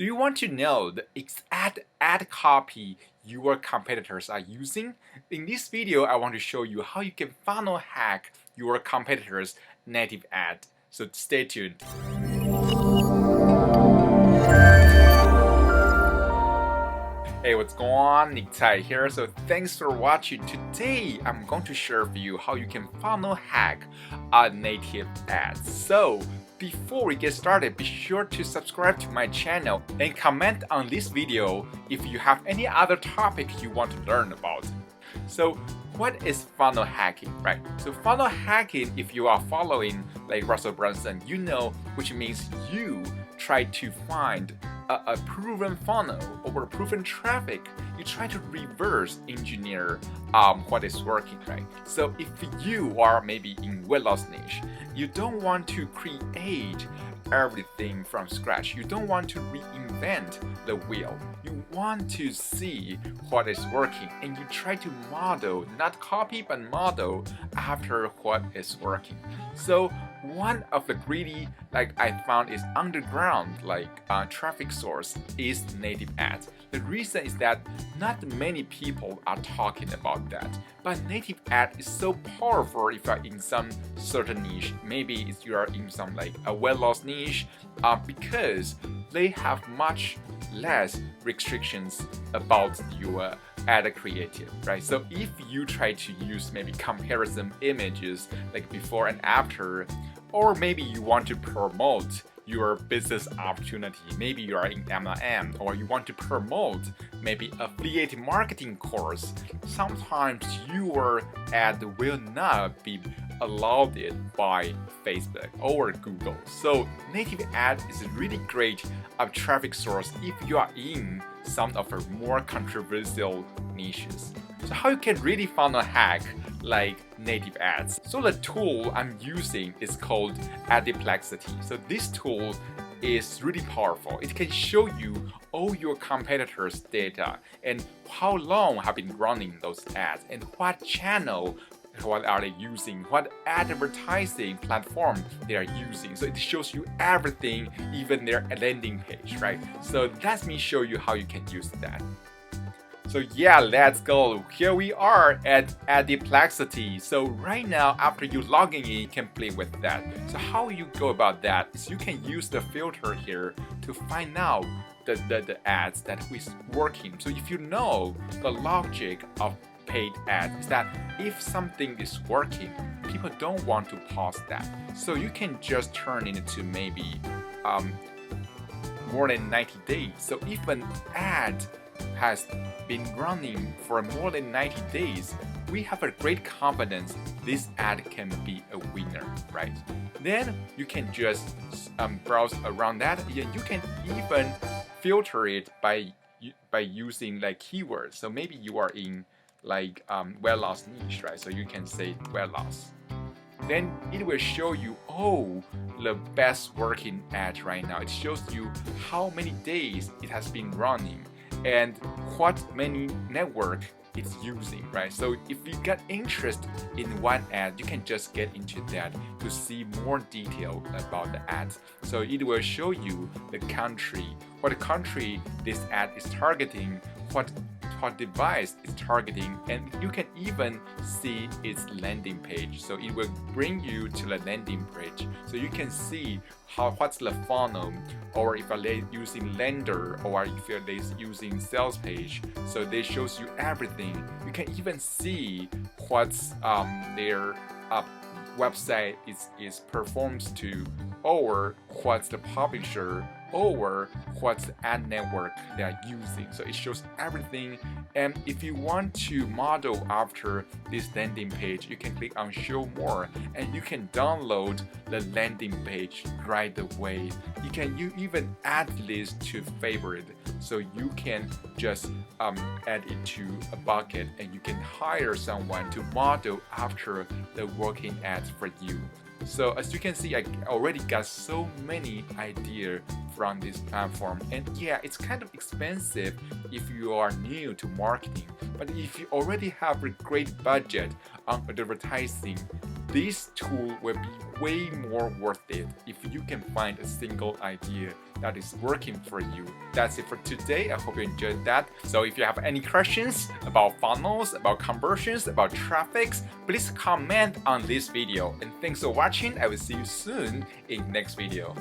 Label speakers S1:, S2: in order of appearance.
S1: Do you want to know the exact ad copy your competitors are using? In this video, I want to show you how you can funnel hack your competitors' native ad. So stay tuned. Hey, what's going on? Nick Tai here. So thanks for watching. Today, I'm going to share with you how you can funnel hack a native ad. So before we get started, be sure to subscribe to my channel and comment on this video if you have any other topic you want to learn about. So what is funnel hacking, right? So funnel hacking, if you are following like Russell Brunson, you know, which means you try to find a proven funnel or proven traffic. You try to reverse engineer what is working, right? So if you are maybe in weight loss niche, you don't want to create everything from scratch. You don't want to reinvent the wheel. You want to see what is working and you try to model, not copy, but model after what is working. So one of the greedy, like I found, is underground, traffic source is native ads. The reason is that not many people are talking about that. But native ad is so powerful if you are in some certain niche. Maybe if you are in some like a weight loss niche, because they have much less restrictions about your ad creative, right? So if you try to use maybe comparison images like before and after, or maybe you want to promote your business opportunity, maybe you are in MLM, or you want to promote maybe affiliate marketing course, sometimes your ad will not be allowed by Facebook or Google. So native ad is a really great traffic source if you are in some of the more controversial niches. So how you can really funnel hack like native ads? So the tool I'm using is called Adplexity. So this tool is really powerful. It can show you all your competitors' data and how long have been running those ads and what channel what are they using, what advertising platform they are using. So it shows you everything, even their landing page, right? So let me show you how you can use that. So yeah, let's go. Here we are at Adplexity. So right now, after you logging in, you can play with that. So how you go about that is you can use the filter here to find out the ads that is working. So if you know the logic of paid ads is that if something is working, people don't want to pause that. So you can just turn it into maybe more than 90 days. So if an ad has been running for more than 90 days, we have a great confidence this ad can be a winner, right? Then you can just browse around that. You can even filter it by using like keywords. So maybe you are in like weight loss niche, right? So you can say weight loss. Then it will show you the best working ad right now. It shows you how many days it has been running and what many network it's using, right? So if you get interest in one ad, you can just get into that to see more detail about the ads. So it will show you the country, what country this ad is targeting, what device is targeting, and you can even see its landing page. So it will bring you to the landing page. So you can see what's the funnel, or if they're using lender, or if they're using sales page. So they shows you everything. You can even see what's their website is performs to, or what's the publisher, or what's the ad network they are using. So it shows everything. And if you want to model after this landing page, you can click on show more and you can download the landing page right away. You can even add this to favorite, so you can just add it to a bucket and you can hire someone to model after the working ads for you. So as you can see, I already got so many ideas from this platform, and yeah, it's kind of expensive if you are new to marketing, but if you already have a great budget on advertising, this tool will be way more worth it if you can find a single idea that is working for you. That's it for today. I hope you enjoyed that. So if you have any questions about funnels, about conversions, about traffics, please comment on this video. And thanks for watching. I will see you soon in next video.